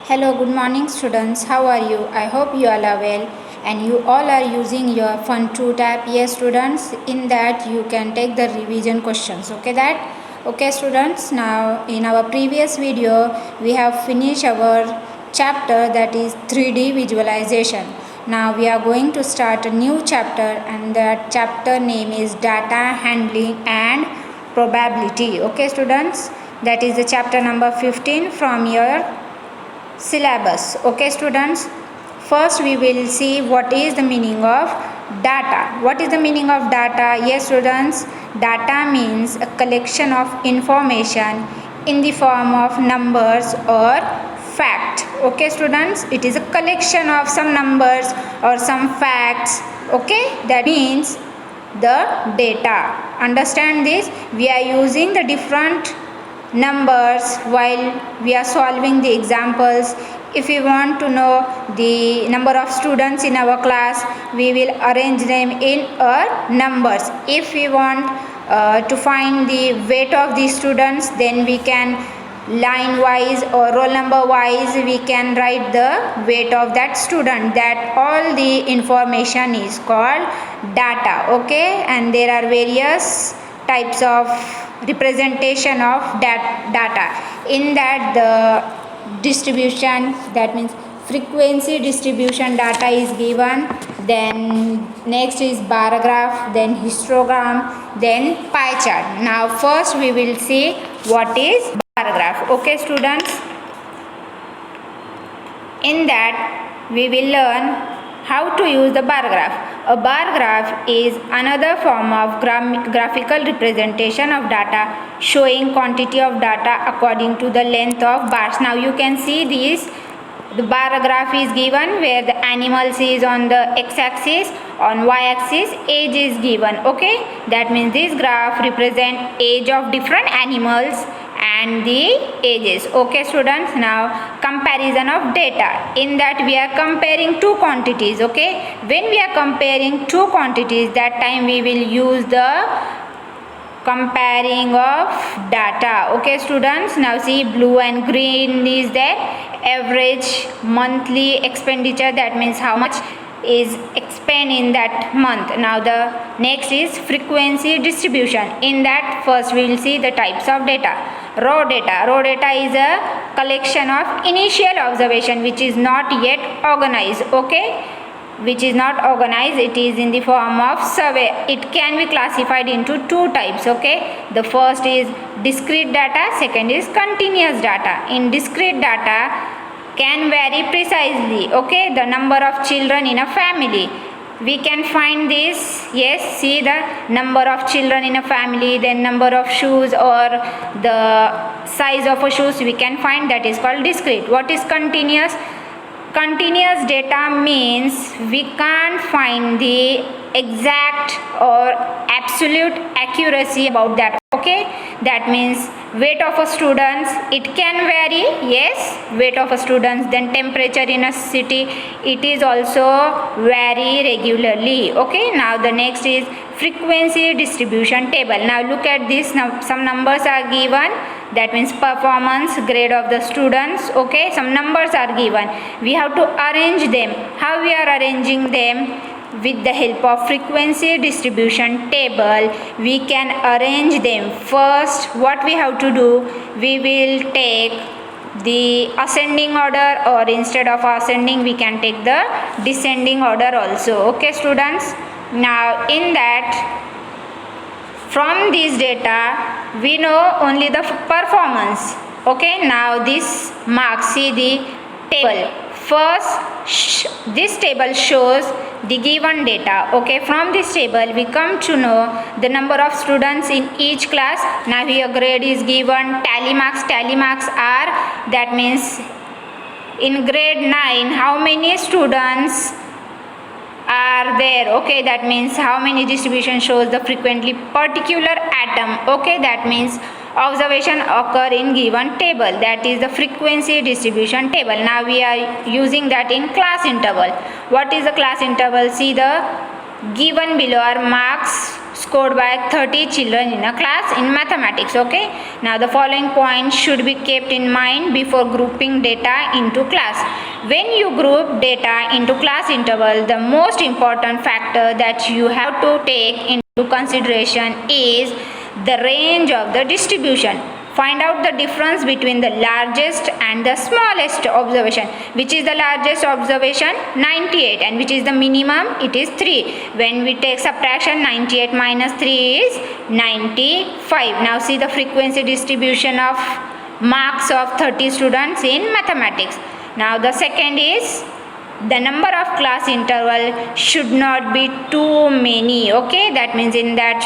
Hello, good morning students. How are you? I hope you all are well and you all are using your Fun 2 tab. Yes students, in that you can take the revision questions. Okay students, now in our previous video we have finished our chapter, that is 3D visualization. Now we are going to start a new chapter, and that chapter name is data handling and probability. Okay students, that is the chapter number 15 from your syllabus. Okay students, first we will see what is the meaning of data. What is the meaning of data? Yes students, data means a collection of information in the form of numbers or fact. Okay students, it is a collection of some numbers or some facts. Okay, that means the data. Understand this, we are using the different numbers while we are solving the examples. If we want to know the number of students in our class, we will arrange them in numbers. If we want to find the weight of the students, then we can line wise or roll number wise we can write the weight of that student. That all the information is called data. Okay, and there are various types of representation of that data. In that, the distribution, that means frequency distribution data is given, then next is bar graph, then histogram, then pie chart. Now first we will see what is bar graph. Okay students, in that we will learn how to use the bar graph. A bar graph is another form of graphical representation of data, showing quantity of data according to the length of bars. Now you can see this. The bar graph is given where the animals is on the x-axis, on y-axis age is given. Okay, that means this graph represent age of different animals and the ages. Okay students, now comparison of data. In that we are comparing two quantities. Okay, when we are comparing two quantities, that time we will use the comparing of data. Okay students, now see blue and green is there. Average monthly expenditure, that means how much is expend in that month. Now the next is frequency distribution. In that first we will see the types of data. Raw data. Raw data is a collection of initial observation which is not yet organized. Okay, which is not organized, it is in the form of survey. It can be classified into two types. Okay, the first is discrete data, second is continuous data. In discrete data can vary precisely. Okay, the number of children in a family, we can find this. Yes, see the number of children in a family, then number of shoes or the size of a shoes we can find, that is called discrete. What is continuous? Continuous data means we can't find the exact or absolute accuracy about that. Okay, that means weight of a students, it can vary. Yes, weight of a students, then temperature in a city, it is also vary regularly. Okay, now the next is frequency distribution table. Now look at this. Now some numbers are given, that means performance grade of the students. Okay, some numbers are given, we have to arrange them. How we are arranging them? With the help of frequency distribution table we can arrange them. First what we have to do, we will take the ascending order, or instead of ascending we can take the descending order also. Okay students, now in that from this data we know only the performance. Okay, now this mark, see the table. First this table shows the given data. Okay, from this table we come to know the number of students in each class. Now here grade is given, tally marks. Tally marks are, that means in grade 9 how many students are there. Okay, that means how many distribution shows the frequently particular atom. Okay, that means observation occur in given table, that is the frequency distribution table. Now we are using that in class interval. What is the class interval? See the given below are marks scored by 30 children in a class in mathematics. Okay, now the following points should be kept in mind before grouping data into class. When you group data into class interval, the most important factor that you have to take into consideration is the range of the distribution. Find out the difference between the largest and the smallest observation. Which is the largest observation? 98. And which is the minimum? It is 3. When we take subtraction, 98 minus 3 is 95. Now see the frequency distribution of marks of 30 students in mathematics. Now the second is the number of class interval should not be too many. Okay, that means in that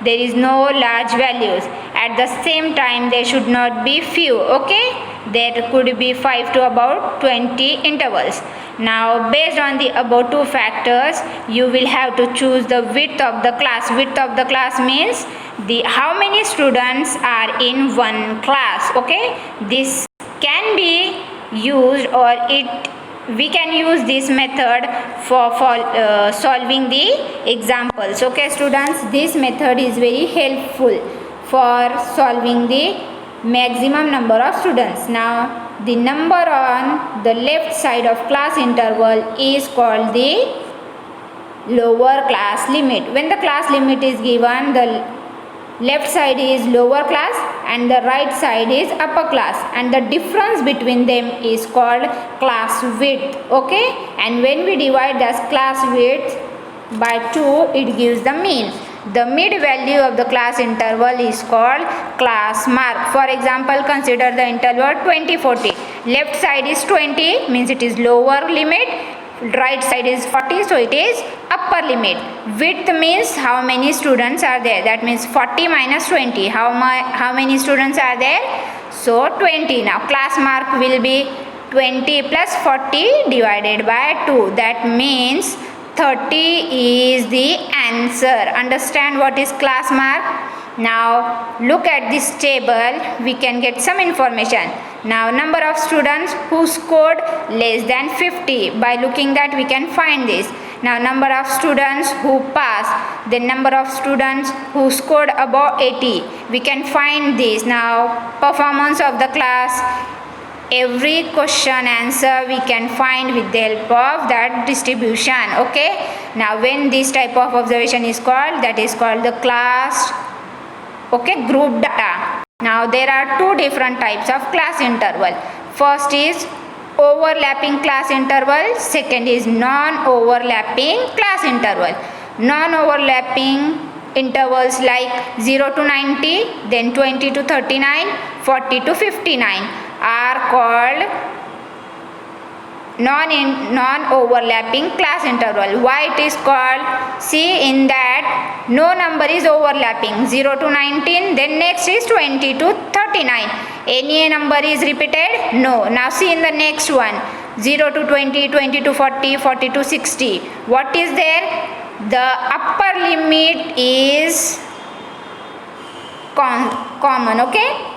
there is no large values. At the same time there should not be few. Okay, there could be 5 to about 20 intervals. Now based on the above two factors, you will have to choose the width of the class. Width of the class means the how many students are in one class. Okay, this can be used, or we can use this method for solving the examples. Okay students, this method is very helpful for solving the maximum number of students. Now the number on the left side of class interval is called the lower class limit. When the class limit is given, the left side is lower class and the right side is upper class, and the difference between them is called class width. Okay, and when we divide this class width by 2, it gives the mean. The mid value of the class interval is called class mark. For example, consider the interval 20-40. Left side is 20, means it is lower limit. Right side is 40, so it is upper limit. Width means how many students are there. That means 40 minus 20. How many students are there? So 20. Now class mark will be 20 plus 40 divided by 2. That means 30 is the answer. Understand what is class mark? Now look at this table, we can get some information. Now number of students who scored less than 50. By looking that we can find this. Now number of students who passed, the number of students who scored above 80. We can find this. Now performance of the class, every question answer we can find with the help of that distribution. Okay, now when this type of observation is called, that is called the class, okay, group data. Now there are two different types of class interval. First is overlapping class interval, second is non-overlapping class interval. Non-overlapping intervals like 0 to 90, then 20 to 39, 40 to 59 are called non-overlapping class interval. Why it is called? See, in that no number is overlapping. 0 to 19, then next is 20 to 39. Any number is repeated? No. Now see in the next one, 0 to 20, 20 to 40, 40 to 60. What is there? The upper limit is common. Okay.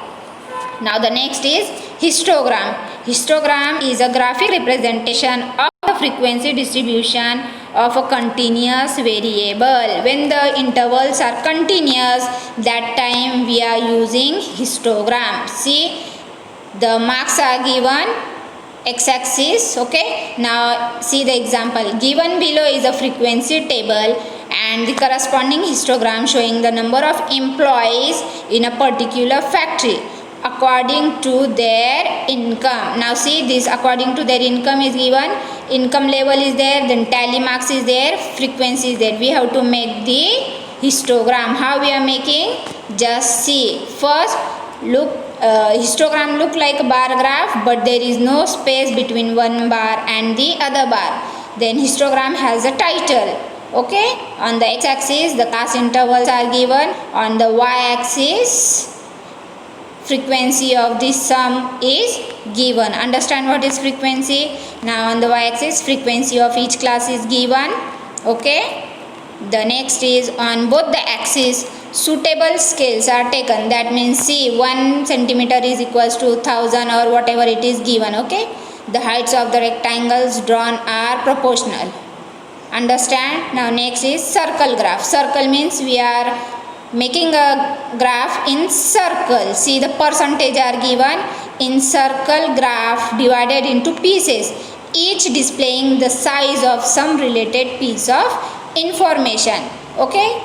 Now the next is histogram. Histogram is a graphic representation of the frequency distribution of a continuous variable. When the intervals are continuous, that time we are using histogram. See, the marks are given x-axis. Okay, now see the example. Given below is a frequency table and the corresponding histogram showing the number of employees in a particular factory according to their income. Now see this, according to their income is given, income level is there, then tally marks is there, frequency is there. We have to make the histogram. How we are making? Just see. First, look, histogram look like a bar graph, but there is no space between one bar and the other bar. Then histogram has a title. Okay, on the x-axis the class intervals are given, on the y-axis frequency of this sum is given. Understand what is frequency? Now on the y-axis frequency of each class is given. Okay, the next is on both the axes suitable scales are taken. That means see, 1 centimeter is equals to 1000 or whatever it is given. Okay, the heights of the rectangles drawn are proportional. Understand? Now next is circle graph. Circle means we are making a graph in circle. See, the percentage are given in circle graph divided into pieces, each displaying the size of some related piece of information. Okay,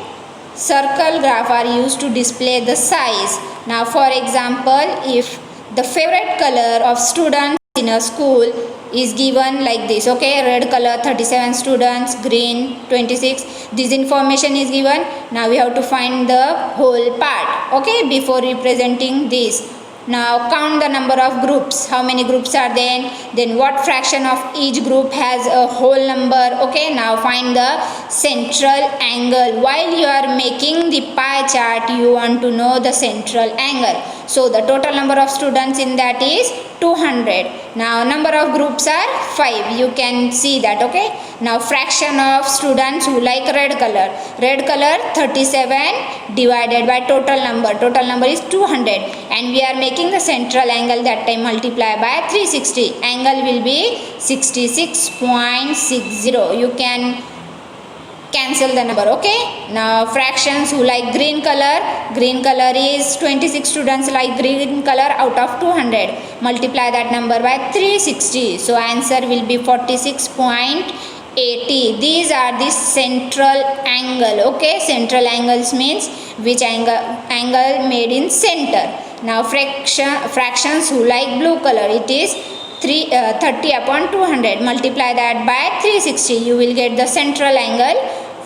circle graph are used to display the size. Now for example, if the favorite color of students in a school is given like this, okay, red color 37 students, green 26, this information is given. Now we have to find the whole part, okay, before representing this. Now count the number of groups, how many groups are there, then what fraction of each group has a whole number. Okay, now find the central angle. While you are making the pie chart, you want to know the central angle. So the total number of students in that is 200. Now number of groups are 5, you can see that. Okay, now fraction of students who like red color 37 divided by total number is 200, and we are making the central angle, that time multiply by 360, angle will be 66.60. you can cancel the number. Okay, now fractions who like green color is 26 students like green color out of 200, multiply that number by 360, so answer will be 46.80. These are the central angle. Okay, central angles means which angle made in center. Now fractions who like blue color, it is 30 upon 200, multiply that by 360, you will get the central angle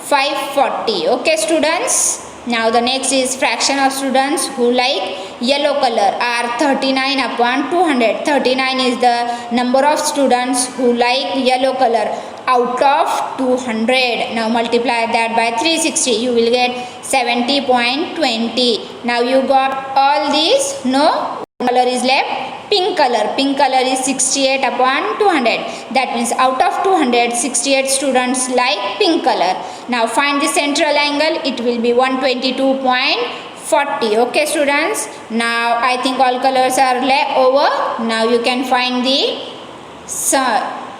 540. Okay students, now the next is fraction of students who like yellow color are 39 upon 200. 39 is the number of students who like yellow color out of 200. Now multiply that by 360, you will get 70.20. now you got all these. No, color is left, pink color is 68 upon 200, that means out of 200 68 students like pink color. Now find the central angle, it will be 122.40. okay students, now I think all colors are over. Now you can find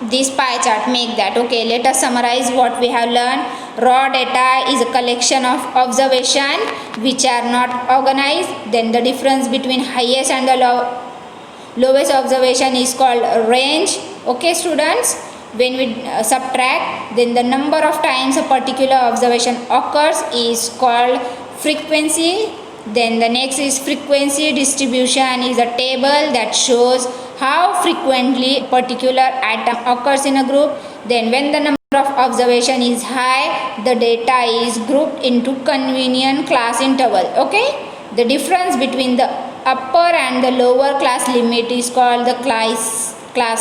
this pie chart, make that. Okay, let us summarize what we have learned. Raw data is a collection of observation which are not organized. Then the difference between highest and the lowest observation is called range. Okay students, when we subtract, then the number of times a particular observation occurs is called frequency. Then the next is frequency distribution, is a table that shows how frequently a particular item occurs in a group. Then when the number of observation is high, the data is grouped into convenient class interval. Okay, the difference between the upper and the lower class limit is called the class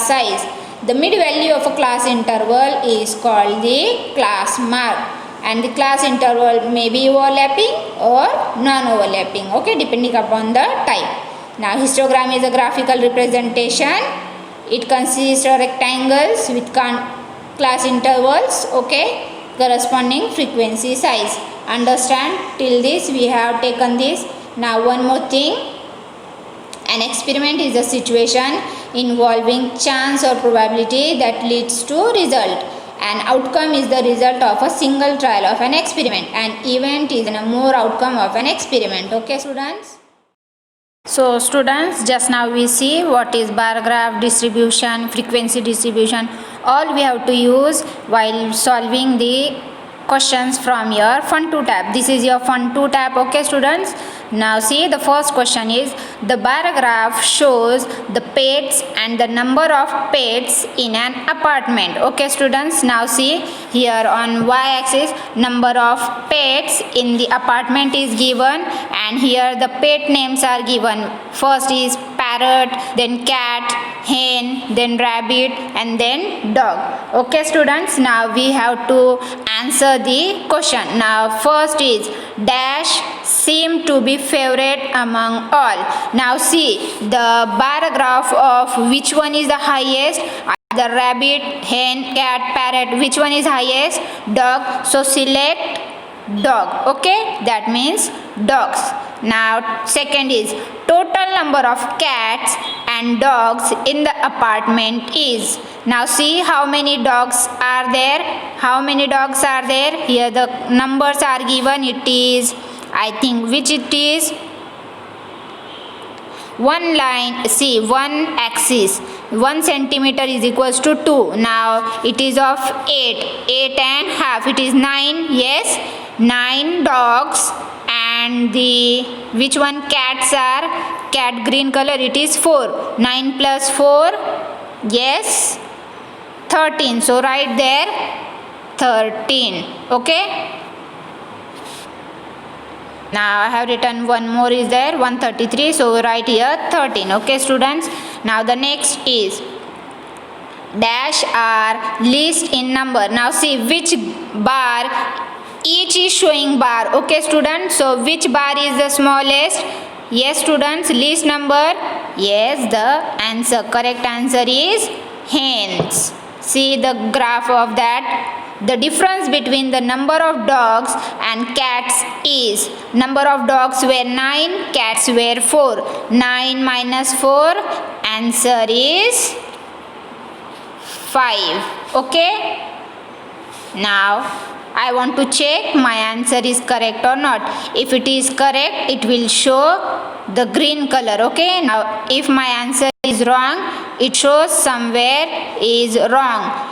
size. The mid value of a class interval is called the class mark, and the class interval may be overlapping or non-overlapping, okay, depending upon the type. Now histogram is a graphical representation. It consists of rectangles with class intervals, okay, corresponding frequency size. Understand? Till this we have taken this. Now one more thing, an experiment is a situation involving chance or probability that leads to result. An outcome is the result of a single trial of an experiment. An event is a more outcome of an experiment. Okay students? So students, just now we see what is bar graph distribution, frequency distribution. All we have to use while solving the questions from your Fun 2 tab. This is your Fun 2 tab. Okay students, now see the first question is, the bar graph shows the pets and the number of pets in an apartment. Okay students, now see here on y-axis number of pets in the apartment is given, and here the pet names are given. First is parrot, then cat, hen, then rabbit, and then dog. Okay students, now we have to answer the question. Now first is dash seem to be favorite among all. Now see the bar graph of which one is the highest. The rabbit, hen, cat, parrot, which one is highest? Dog. So select dog. Okay, that means dogs. Now second is total number of cats and dogs in the apartment is. Now see how many dogs are there. How many dogs are there? Here the numbers are given. It is, I think, which it is? One line, see, one axis, 1 centimeter is equals to 2. Now it is of 8 and half, it is 9. Yes, 9 dogs. And the which one? Cats are, cat green color, it is 4. 9 plus 4, yes, 13. So write there 13. Okay. Now I have written one more is there, 133. So write here 13. Okay students. Now the next is dash are least in number. Now see which bar, each is showing bar. Okay students. So which bar is the smallest? Yes students, least number. Yes, the answer, correct answer is hens. See the graph of that. The difference between the number of dogs and cats is, number of dogs were 9, cats were 4. 9 minus 4, answer is 5. Okay. Now I want to check my answer is correct or not. If it is correct, it will show the green color. Okay. Now if my answer is wrong, it shows somewhere is wrong.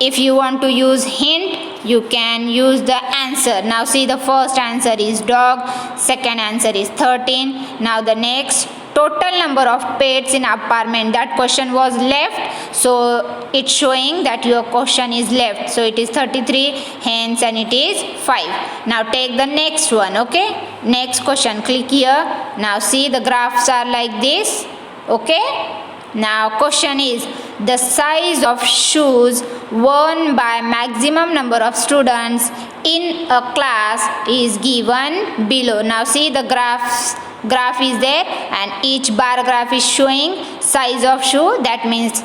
If you want to use hint, you can use the answer. Now see the first answer is dog, second answer is 13. Now the next, total number of pets in apartment. That question was left, so it's showing that your question is left. So it is 33, hence, and it is 5. Now take the next one. Okay, next question, click here. Now see the graphs are like this. Okay. Now question is, the size of shoes worn by maximum number of students in a class is given below. Now see the graph is there, and each bar graph is showing size of shoe. That means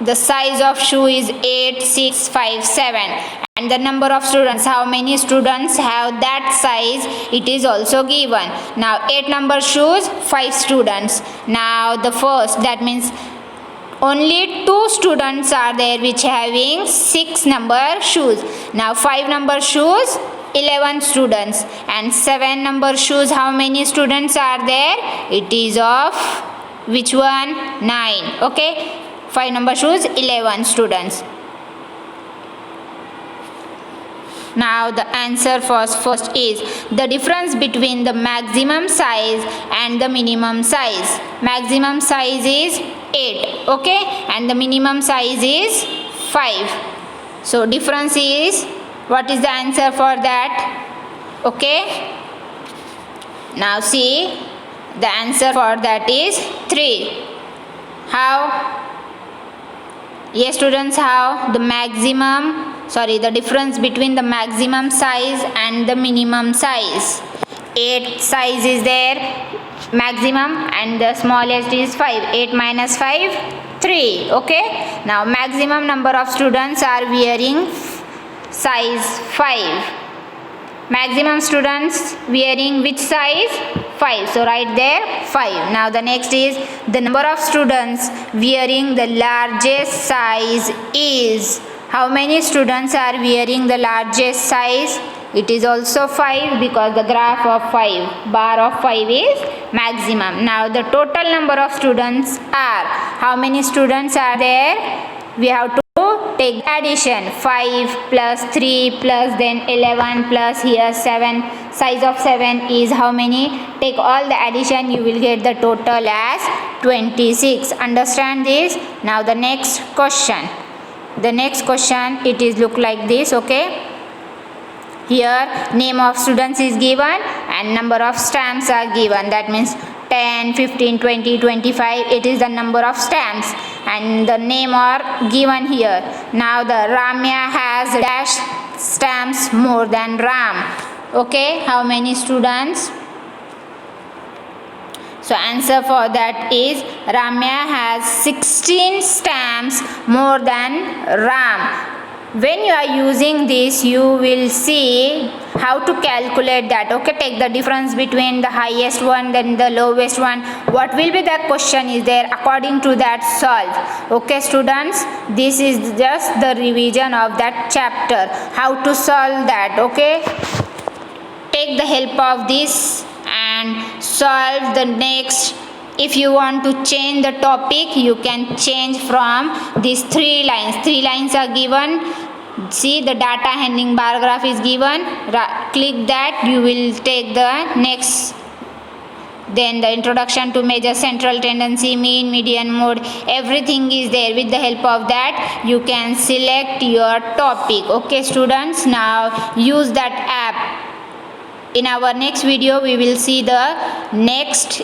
the size of shoe is 8, 6, 5, 7. And the number of students, how many students have that size, it is also given. Now 8 number shoes, 5 students. Now the first, that means only 2 students are there which having 6 number shoes. Now 5 number shoes, 11 students. And 7 number shoes, how many students are there? It is of which one? 9. Okay. 5 number shoes, 11 students. Now the answer for first is the difference between the maximum size and the minimum size. Maximum size is 8. Okay. And the minimum size is 5. So difference is, what is the answer for that? Okay. Now see, the answer for that is 3. How? Yes students, how? The difference between the maximum size and the minimum size. 8 size is there, maximum, and the smallest is 5. 8 minus 5, 3. Okay. Now maximum number of students are wearing size 5. Maximum students wearing which size? 5. So write there 5. Now the next is the number of students wearing the largest size is. How many students are wearing the largest size? It is also 5, because the graph of 5, bar of 5 is maximum. Now the total number of students are, how many students are there? We have to take addition. 5 plus 3 plus then 11 plus here 7. Size of 7 is how many? Take all the addition, you will get the total as 26. Understand this? Now the next question. The next question, it is look like this. Okay. Here name of students is given and number of stamps are given. That means 10, 15, 20, 25. It is the number of stamps and the name are given here. Now the Ramya has dash stamps more than Ram. Okay. How many students? So answer for that is Ramya has 16 stamps more than Ram. when you are using this, you will see how to calculate that. Okay, take the difference between the highest one then the lowest one. What will be the question is there, according to that solve. Okay students, this is just the revision of that chapter, how to solve that. Okay, take the help of this and solve the next. If you want to change the topic, you can change from these three lines are given. See, the data handling bar graph is given. Click that, you will take the next. Then the introduction to measure central tendency, mean, median, mode, everything is there. With the help of that, you can select your topic. Okay students, now use that app. In our next video, we will see the next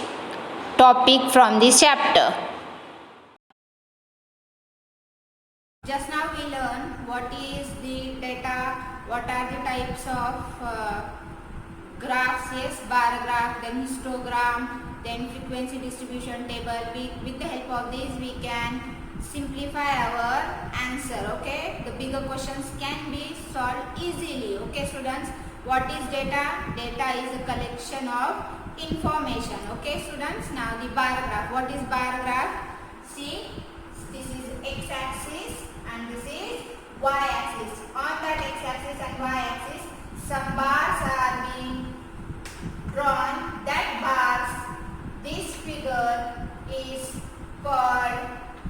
topic from this chapter. Just now we learned what is the data, what are the types of graphs, yes, bar graph, then histogram, then frequency distribution table. With the help of this, we can simplify our answer. Okay, the bigger questions can be solved easily. Okay students, what is data? Data is a collection of information. Okay students, now the bar graph. What is bar graph? See, this is x-axis and this is y-axis. On that x-axis and y-axis, some bars are being drawn. That bars, this figure is called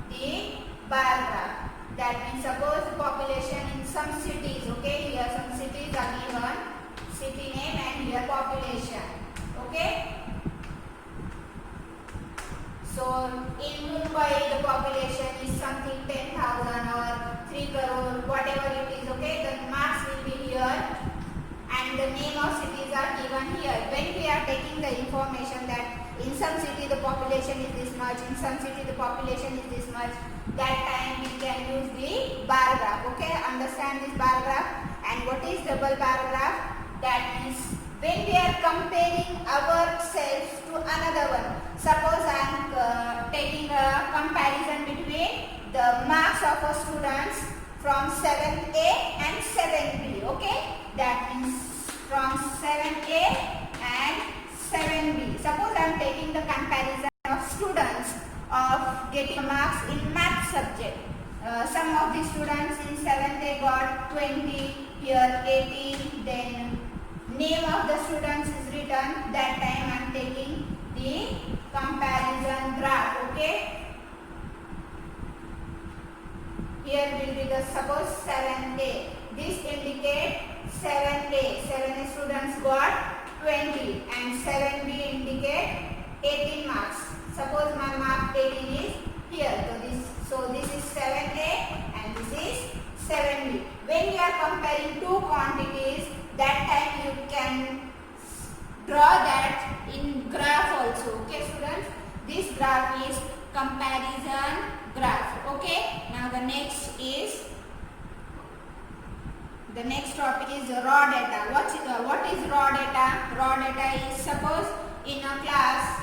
the bar graph. That means suppose the population in some cities. Okay, here some cities are given, city name and here population. Okay, so in Mumbai the population is something 10,000 or 3 crore, whatever it is. Okay, the marks will be here and the name of cities are given here. When we are taking the information that in some city the population is this much, in some city the population is this much, that time we can use the bar graph. Okay, understand this bar graph. And what is double bar graph? That means when we are comparing ourselves to another one. Suppose I am taking a comparison between the marks of a students from 7A and 7B. Okay, that means from 7A and 7B. Suppose I am taking the comparison of students of getting marks in math subject. Some of the students in 7th got 20, here 18, then name of the students is written. That time I am taking the comparison graph. Okay, here will be the suppose 7A. This indicate 7A. 7A students got 20 and 7B indicate 18 marks. Suppose my mark 18 is here. So this is 7A and this is 7B. When you are comparing two quantities, that time you can draw that in graph also. Okay students, this graph is comparison graph. Okay, now the next topic is raw data. What is raw data? Raw data is, suppose in a class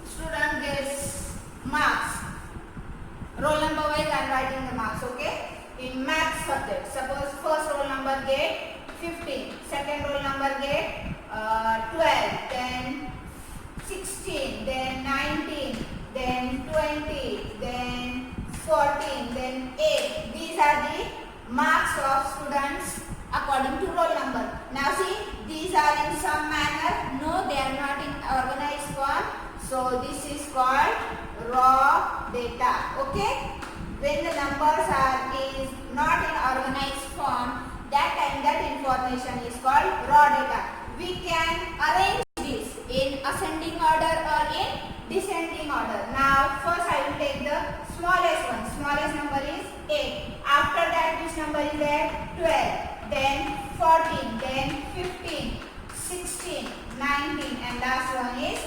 student gets marks, roll number wise I am writing the marks. Okay, in math subject, suppose first roll number get 15, second roll number get 12, then 16, then 19, then 20, then 14, then 8. These are the marks of students according to roll number. Now see, these are in some manner. No, they are not in organized form. So this is called raw data. Okay, when the numbers is not in organized form, that time that information is called raw data. We can arrange this in ascending order or in descending order. Now first I will take the smallest one. Smallest number is 8. After that which number is there? 12. Then 14. Then 15. 16. 19. And last one is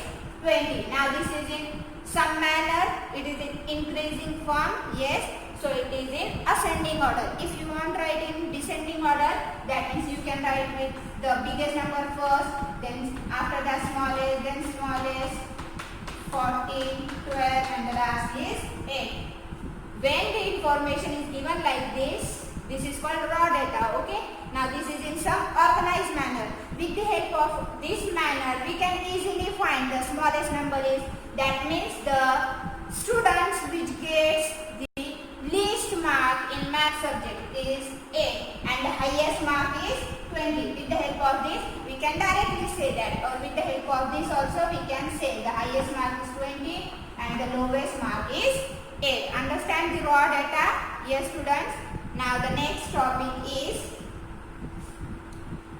20. Now this is in some manner. It is in increasing form. Yes. So it is in ascending order. If you want to write in descending order, that means you can write with the biggest number first, then after that smallest, then smallest, 14, 12 and the last is 8. When the information is given like this, This is called raw data. Okay. Now this is in some organized manner. With the help of this manner, we can easily find the smallest number is, that means the students which gets the least mark in math subject is 8 and the highest mark is 20. With the help of this, we can directly say that, or with the help of this also we can say the highest mark is 20 and the lowest mark is 8. Understand the raw data? Yes, students. Now the next topic is,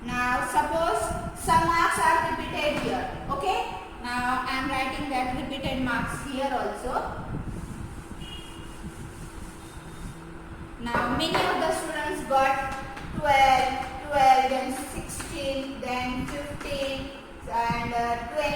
now suppose some marks are repeated here. Okay. Now I am writing that repeated marks here also. Now many of the students got 12, then 16, then 15 and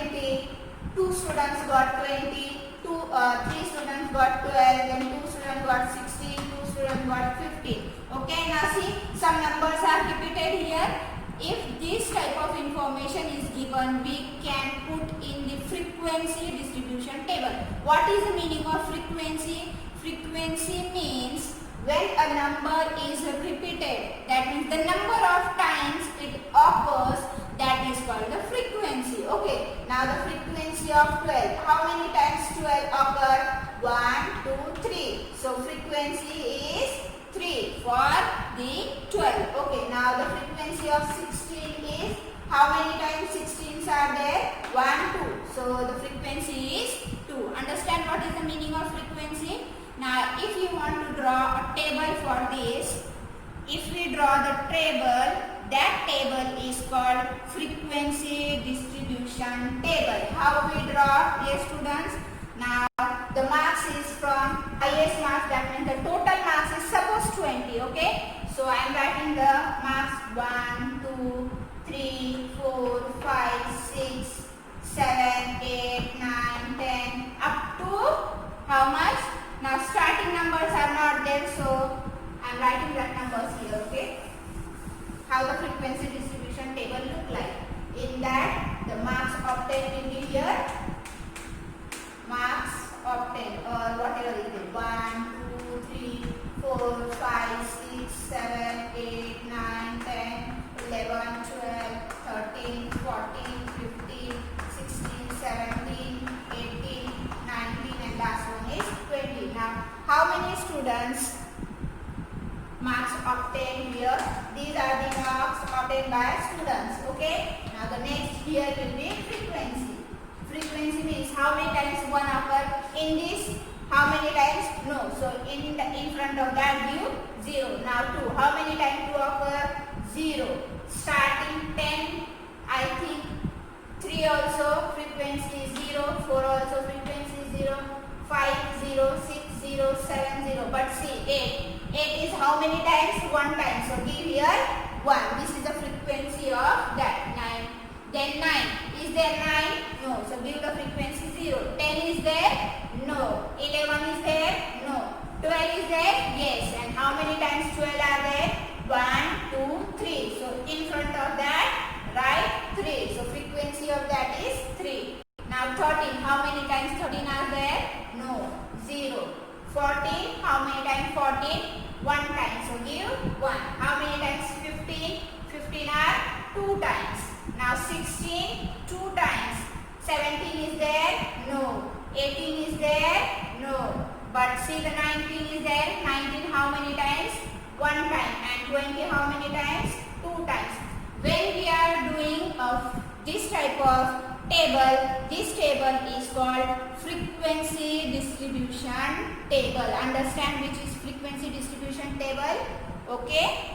20. 2 students got 20, 3 students got 12, then 2 students got 16, 2 students got 15. Okay, now see, some numbers are repeated here. If this type of information is given, we can put in the frequency distribution table. What is the meaning of frequency? Frequency means when a number is repeated, that means the number of times it occurs, that is called the frequency. Okay, now the frequency of 12. How many times 12 occur? 1, 2, 3. So frequency is 3 for the 12. Okay, now the frequency of 16 is, how many times 16s are there? 1, 2. So the frequency is 2. Understand what is the meaning of frequency? Now if you want to draw a table for this, if we draw the table, that table is called frequency distribution table. How we draw? Yes, students. Now the marks is from highest marks, that means the total marks is suppose 20. Okay. So I am writing the marks 1, 2, 3, 4, 5, 6, 7, 8, 9, 10 up to how much? Now starting numbers are not there, so I am writing that numbers here. Okay. How the frequency distribution table look like? In that the marks obtained will be here. Marks obtained, or whatever it is, 1, 2, 3, 4, 5, 6, 7, 8, 9, 10, 11, 12, 13, 14, 15, 16, 17, 18, 19 and last one is 20. Now how many students marks obtained here? These are the marks obtained by students. Okay. Now the next here will be frequency. Frequency means how many times one occur in this, how many times no. So in front of that give 0. Now 2. How many times 2 occur? 0. Starting 10, I think 3 also frequency is 0, 4 also frequency is 0, 5 0, 6 0, 7 0. But see 8. 8 is how many times? 1 time. So give here 1. This is the frequency of that. 9. Then 9. Is there 9? No. So give the frequency 0. 10 is there? No. 11 is there? No. 12 is there? Yes. And how many times 12 are there? 1, 2, 3. So in front of that write 3. So frequency of that is 3. Now 13. How many times 13 are there? No. 0. 14. How many times 14? 1 time. So give 1. How many times 15? 15 are 2 times. Now 16, 2 times. 17 is there? No. 18 is there? No. But see the 19 is there? 19 how many times? 1 time. And 20 how many times? 2 times. When we are doing this type of table, this table is called frequency distribution table. Understand which is frequency distribution table? Okay.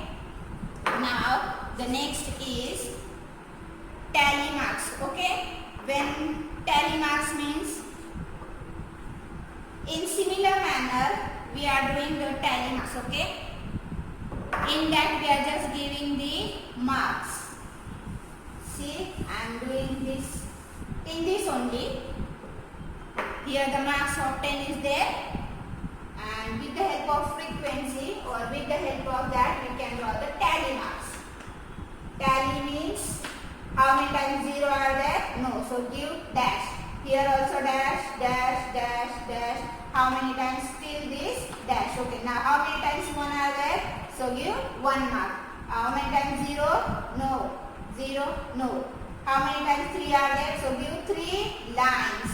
Now the next is tally marks. Okay. When tally marks means, in similar manner we are doing the tally marks. Okay. In that we are just giving the marks. See, I am doing this in this only. Here the marks obtained is there, and with the help of frequency or with the help of that we can draw the tally marks. Tally means how many times 0 are there? No. So give dash. Here also dash, dash, dash, dash. How many times still this dash? Okay. Now how many times 1 are there? So give 1 mark. How many times 0? No. 0? No. How many times 3 are there? So give 3 lines.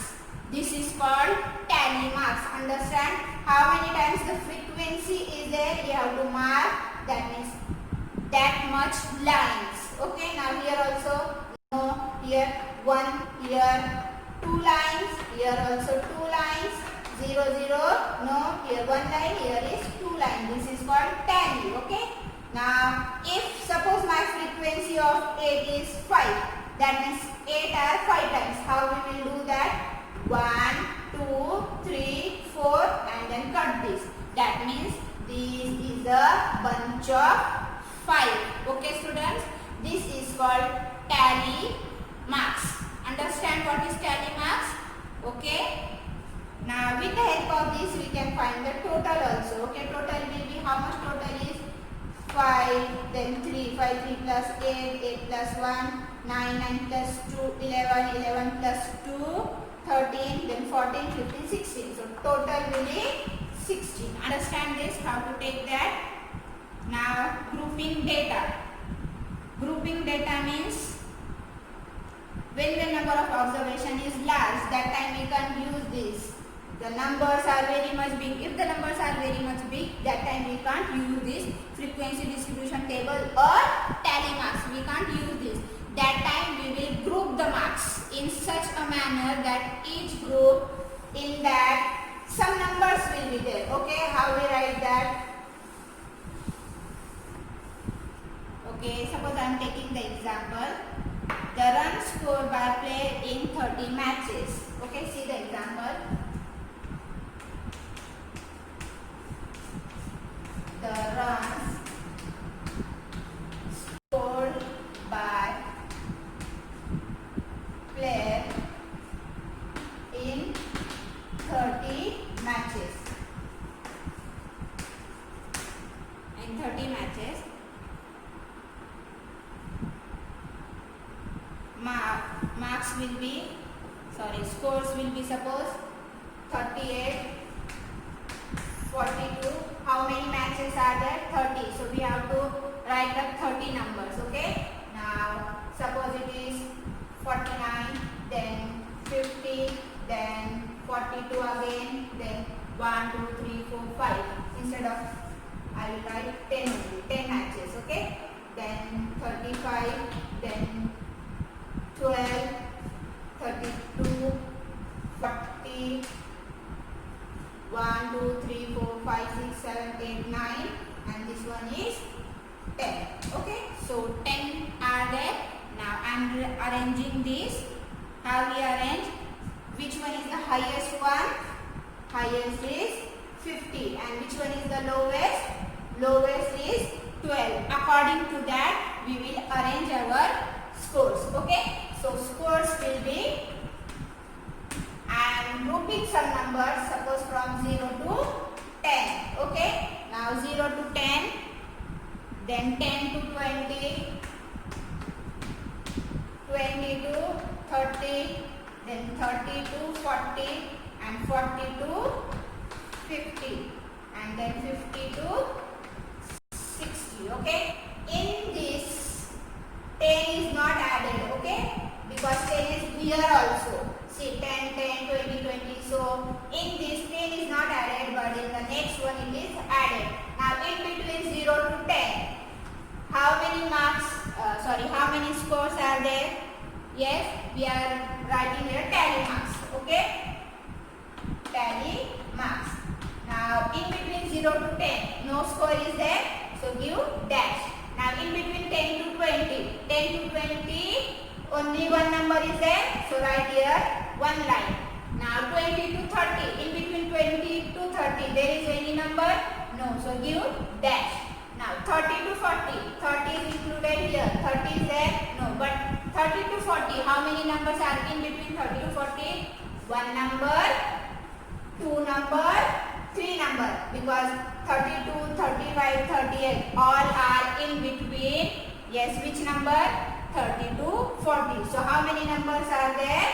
This is called tally marks. Understand? How many times the frequency is there? You have to mark. That means that much lines. Okay. Now here also no. Here 1. Here 2 lines. Here also 2 lines. 0, 0. No. Here 1 line. Here is 2 lines. This is called tally. Okay. Now if suppose my frequency of 8 is 5. That means 8 are 5 times. How we will do that? 1, 2, 3, 4 and then cut this. That means this is a bunch of 5. Okay students? This is called tally marks. Understand what is tally marks? Okay? Now with the help of this we can find the total also. Okay, total will be how much total is? 5, then 3, 5, 3 plus 8, 8 plus 1, 9, 9 plus 2, 11, 11 plus 2, 13, then 14, 15, 16. So total will be 16. Understand this, how to take that? Now grouping data. Grouping data means when the number of observation is large, that time we can use this. The numbers are very much big. If the numbers are very much big, that time we can't use this frequency distribution table or tally marks. We can't use this. That time we will group the marks in such a manner that each group in that some numbers will be there. Okay, how we write that? Okay, suppose I am taking the example. The runs scored by player in 30 matches. Okay, see the example. The runs scored by player in 30 matches. In 30 matches, marks will be, scores will be suppose 38, 42. How many matches are there? 30. So we have to write the 30 numbers. Okay. Now suppose it is 49, then 50, then 42 again, then 1, 2, 3, 4, 5. Instead of I will write 10 only, 10 matches. Okay. Then 35, then 12, 32, 40. 1, 2, 3, 4, 5, 6, 7, 8, 9 and this one is 10. Okay, so 10 are there. Now I am arranging this. How we arrange? Which one is the highest one? Highest is 50 and which one is the lowest? Lowest is 12. According to that we will arrange our scores. Okay, so scores will be, I am grouping some numbers, suppose from 0 to 10. Okay. Now 0 to 10, then 10 to 20, 20 to 30, then 30 to 40, and 40 to 50, and then 50 to 60. Okay. In this, 10 is not added. Okay. Because 10 is here also. See 10, 10, 20, 20. So in this 10 is not added, but in the next one it is added. Now in between 0 to 10, how many marks, how many scores are there? Yes, we are writing here tally marks. Okay, tally marks. Now in between 0 to 10, no score is there, so give dash. Now in between 10 to 20, 10 to 20, only one number is there, so write here one line. Now 20 to 30, in between 20 to 30, there is any number? No, so give dash. Now 30 to 40, 30 is included here, 30 is there? No, but 30 to 40, how many numbers are in between 30 to 40? One number, two number, three number, because 32, 35, 38, all are in between. Yes, which number? 30 to 40. So how many numbers are there?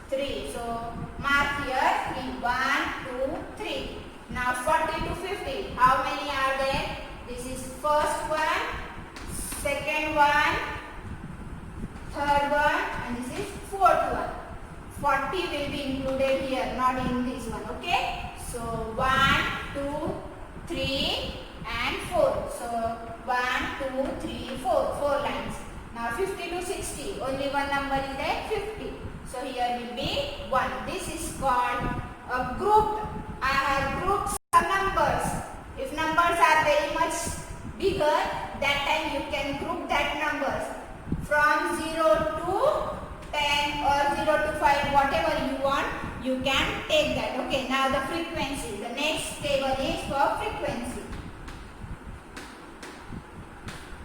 3. So mark here 3. 1, 2, 3. Now 40 to 50. How many are there? This is first one, second one, third one, and this is fourth one. 40 will be included here, not in this one. Okay. So 1, 2, 3 and 4. So 1, 2, 3, 4. 4 lines. Now 50 to 60. Only one number is there, 50. So here will be 1. This is called a group. I have grouped some numbers. If numbers are very much bigger, that time you can group that numbers from 0 to 10 or 0 to 5, whatever you want, you can take that. Okay, now the frequency. The next table is for frequency.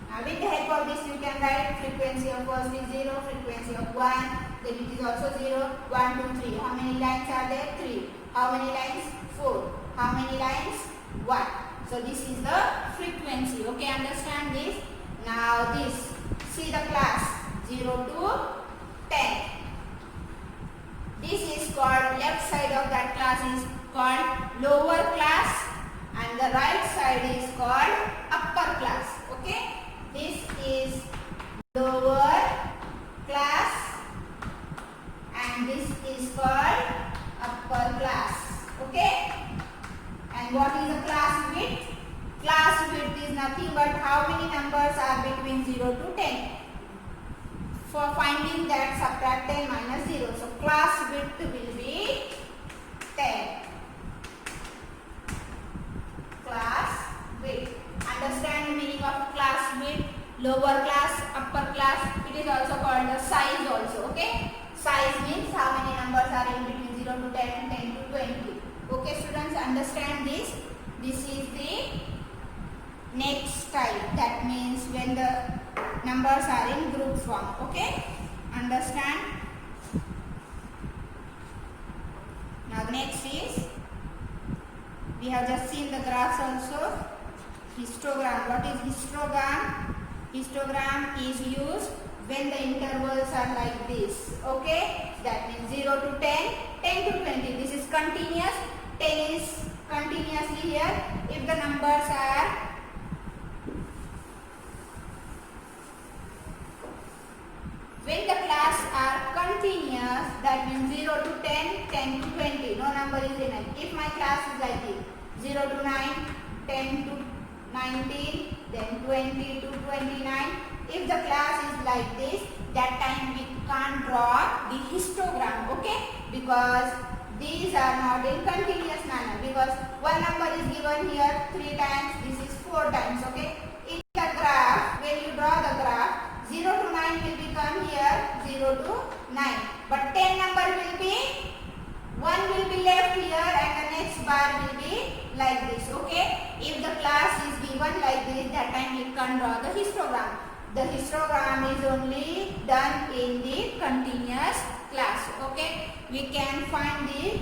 Now with the help of this you can write frequency of first is 0, frequency of 1, then it is also 0, 1, 2, 3. How many lines are there? 3. How many lines? 4. How many lines? 1. So this is the frequency. Okay, understand this? Now this, see the class 0 to 10. This is called, left side of that class is called lower class and the right side is called upper class. Okay, this is lower class and this is called upper class. Okay, and what is the class width? Class width is nothing but how many numbers are between 0 to 10. For finding that, subtract 10 minus 0. So class width will be 10. Class width. Understand the meaning of class width? Lower class, upper class. It is also called the size also. Okay. Size means how many numbers are in between 0 to 10, 10 to 20. Okay, students, understand this. This is the next type. That means when the numbers are in group form. Okay, understand? Now the next is, we have just seen the graphs also. Histogram. What is histogram? Histogram is used when the intervals are like this. Okay, that means 0 to 10, 10 to 20. This is continuous. 10 is continuously here. If the numbers are when the class are continuous, that means 0 to 10, 10 to 20. No number is in it. If my class is like this, 0 to 9, 10 to 19, then 20 to 29. If the class is like this, that time we can't draw the histogram. Okay? Because these are not in continuous manner. Because one number is given here 3 times, this is 4 times. Okay? In the graph, when you draw the graph, 0 to 9 will become here 0 to 9. But 10 number will be, 1 will be left here and the next bar will be like this. Okay? If the class is given like this, that time we can't draw the histogram. The histogram is only done in the continuous class. Okay? We can find the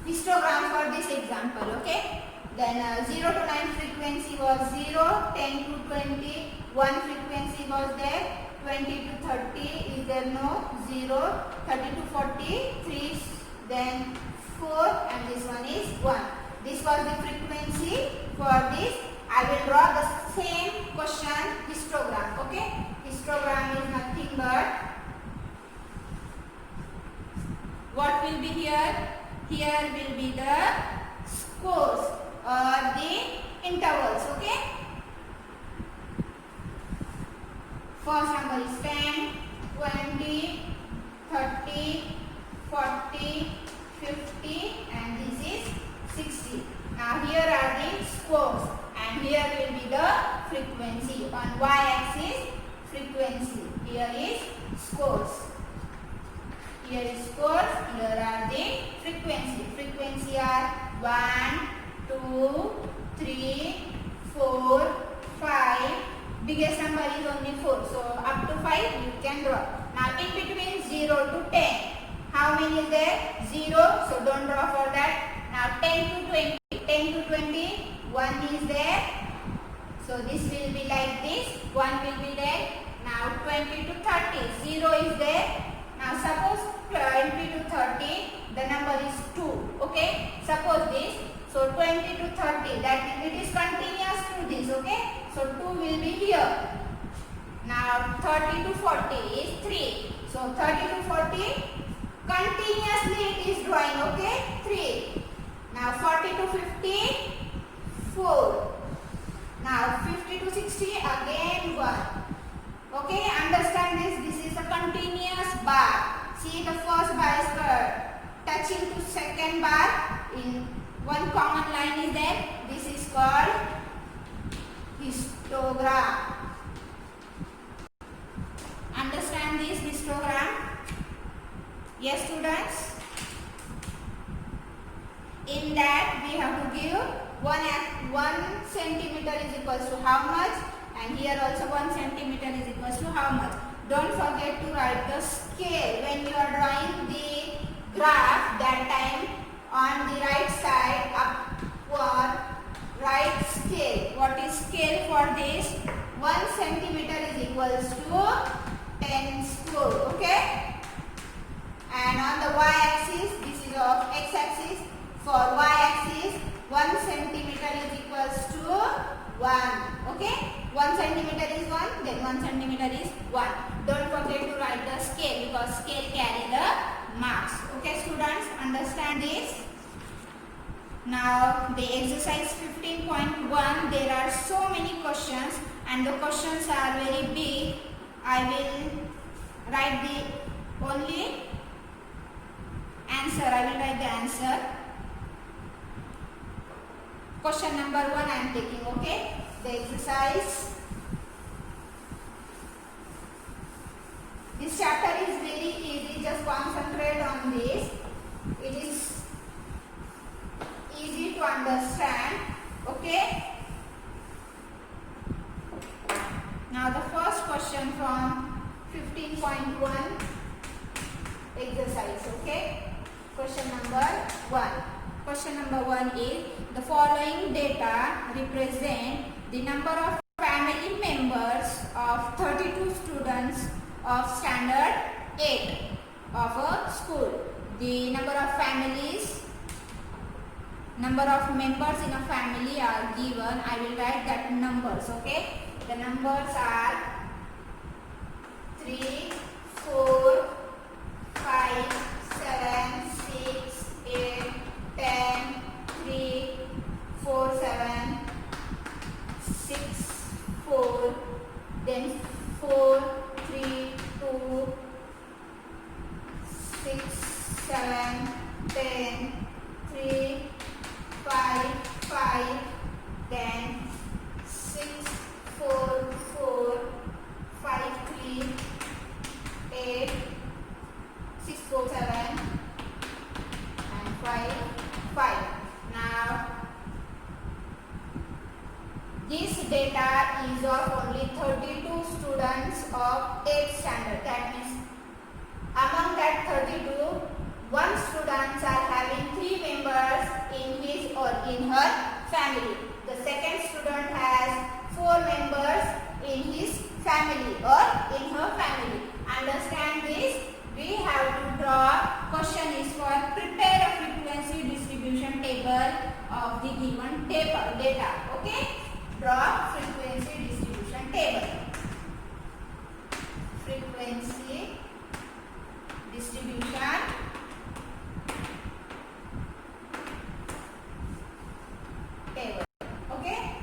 histogram for this example. Okay? Then 0 to 9 frequency was 0, 10 to 20, 1 frequency was there, 20 to 30 is there? No, 0, 30 to 40, 3, then 4 and this one is 1. This was the frequency for this. I will draw the same question histogram. Okay, histogram is nothing but what will be here? Here will be the scores or the intervals. Okay, first number is 10, 20, 30, 40, 50 and this is 60. Now here are the scores and here will be the frequency. On y-axis frequency, here is scores. Here is scores, here are the frequency. Frequency are 1, 2, 3, 4, 5. Biggest number is only 4. So up to 5 you can draw. Now in between 0 to 10. How many is there? 0. So don't draw for that. Now 10 to 20. 10 to 20. 1 is there. So this will be like this. 1 will be there. Now 20 to 30. 0 is there. Now suppose 20 to 30. The number is 2. Okay. Suppose this. So 20 to 30, that means it is continuous to this, okay? So 2 will be here. Now 30 to 40 is 3. So 30 to 40, continuously it is drawing, okay? 3. Now 40 to 50, 4. Now 50 to 60, again 1. Okay, understand this. This is a continuous bar. See, the first bar is touching to second bar. In one common line is there. This is called histogram. Understand this histogram? Yes, students? In that we have to give 1 centimeter is equals to how much, and here also 1 centimeter is equals to how much. Don't forget to write the scale when you are drawing the graph. That time on the right side upward write scale. What is scale for this? 1 centimeter is equals to 10 square. Okay, and on the y-axis, this is of x-axis. For y-axis, 1 centimeter is equals to 1. Okay, 1 centimeter is 1, then 1 centimeter is 1. Don't forget to write the scale because scale carry the marks. Okay, students, understand this? Now the exercise 15.1, there are so many questions and the questions are very big. I will write the only answer. I will write the answer. Question number 1 I am taking, okay? The exercise. This chapter is very easy, just concentrate on this. It is easy to understand, okay? Now the first question from 15.1 exercise, okay? Question number 1. Question number 1 is, the following data represent the number of family members of 32 students of standard 8 of a school. The number of families, number of members in a family are given. I will write that numbers, okay? The numbers are 3, 4, 5, 7, 6, 8, 10, 3, 4, 7, 6, 4, then 4, 3, 2, 6, 7, 10, 3, 5, 5, then 6, 4, 4, 5, 3, 8, 6, 4, 7, and 5, 5. Now, this data is of only 32 students of 8th standard. That means among that 32, one student are having 3 members in his or in her family. The second student has 4 members in his family or in her family. Understand this? We have to draw. Question is for prepare a frequency distribution table of the given table data. Okay? Draw frequency distribution table. Frequency distribution table. Okay?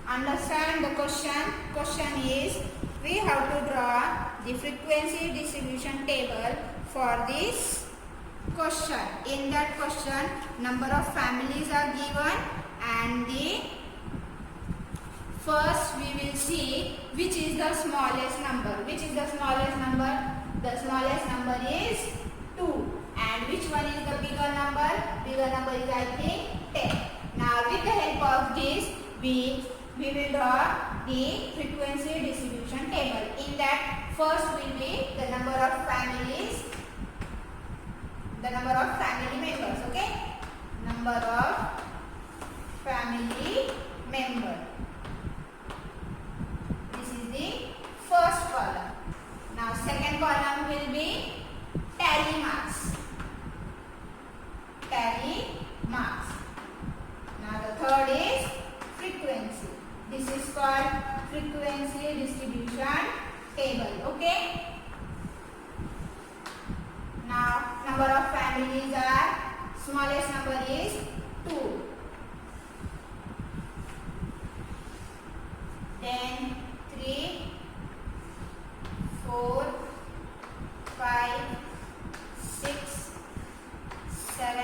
Understand the question? Question is, we have to draw the frequency distribution table for this question. In that question, number of families are given, and the first we will see which is the smallest number. Which is the smallest number? The smallest number is 2. And which one is the bigger number? Bigger number is, I think, 10. Now with the help of this, we will draw the frequency distribution table. In that, first will be the number of families, the number of family members, okay? Number of family members. This is the first column. Now second column will be tally marks. Tally marks. Okay. Now number of families are, smallest number is 2. Then 3, 4, 5, 6, 7,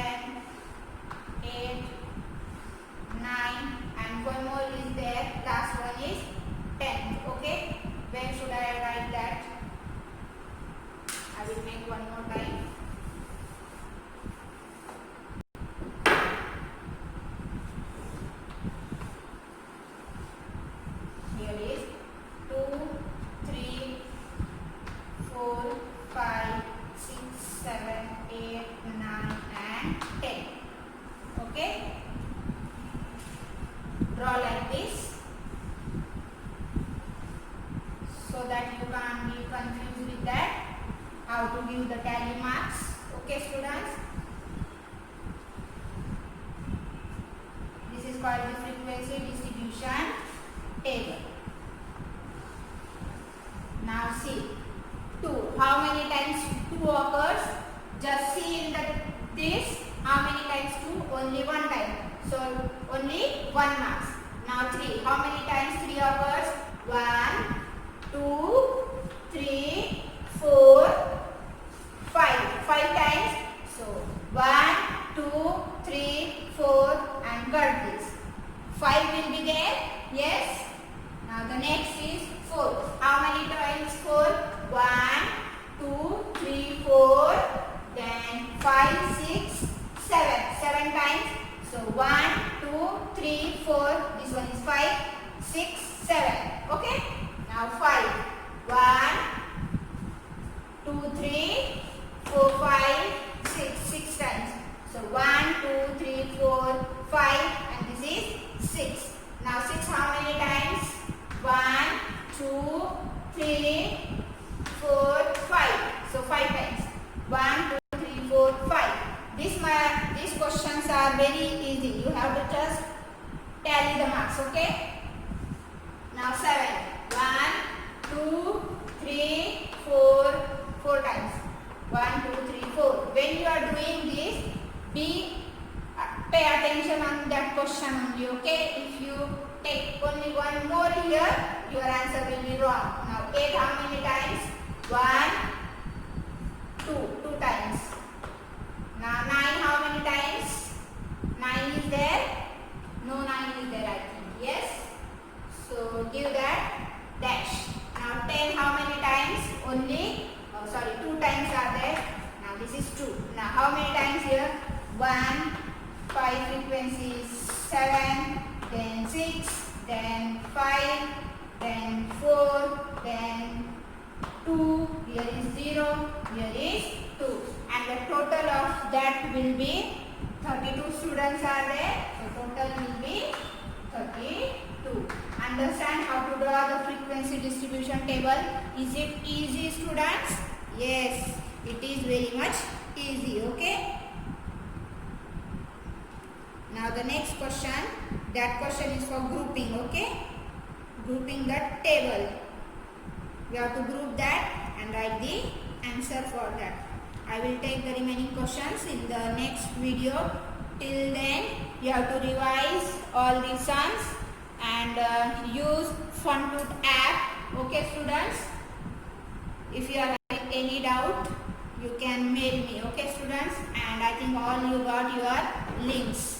8, 9, and one more is there. Last one is 10. Okay. Where should I write that? I will make one more time. Here is 2, 3, 4, 5, 6, 7, 8, 9, and 10. Okay. Draw like this so that you can't be confused with that. How to give the tally marks. Okay, students. This is called the frequency distribution table. Now see 2. How many times 2 occurs? Just see in this. How many times 2? Only one time. So only 1 marks. Now 3. How many times 3 occurs? 1, 2, 3, 4, 5. 5 times. So 1, 2, 3, 4, and cut this. 5 will be there. Yes. Now the next is 4. How many times 4? 1, 2, 3, 4. Then 5, 6, 7. 7 times. So 1, 2, 3, 4. This one is 5, 6, 7. Okay. Now 5. 1, 2, 3, 4, 5, 6. 6 times. So 1, 2, 3, 4, 5, and this is 6. Now 6 how many times? 1, 2, 3, 4, 5. So 5 times. 1, 2, 3, 4, 5. These questions are very easy. You have to just tally the marks. Okay. Now 7. 1, 2, 3, 4. 4 times. 1, 2, 3, 4. When you are doing this, pay attention on that question only. Okay. If you take only one more here, your answer will be wrong. Now 8 how many times? 1, 2. 2 times. Now 9 how many times? 9 is there? No 9 is there, I think. Yes. So give that dash. Now 10 how many times? Only 2 times are there. Now this is 2. Now how many times here? 1, 5 frequencies, 7, then 6, then 5, then 4, then 2, here is 0, here is 2. And the total of that will be 32 students are there. So total will be 32. Understand how to draw the frequency distribution table? Is it easy, students? Yes, it is very much easy. Okay. Now the next question, that question is for grouping. Okay. Grouping the table. We have to group that and write the answer for that. I will take the remaining questions in the next video. Till then, you have to revise all the sums and use FunTut app. Okay, students. If you are having any doubt, you can mail me. Okay, students. And I think all you got your links.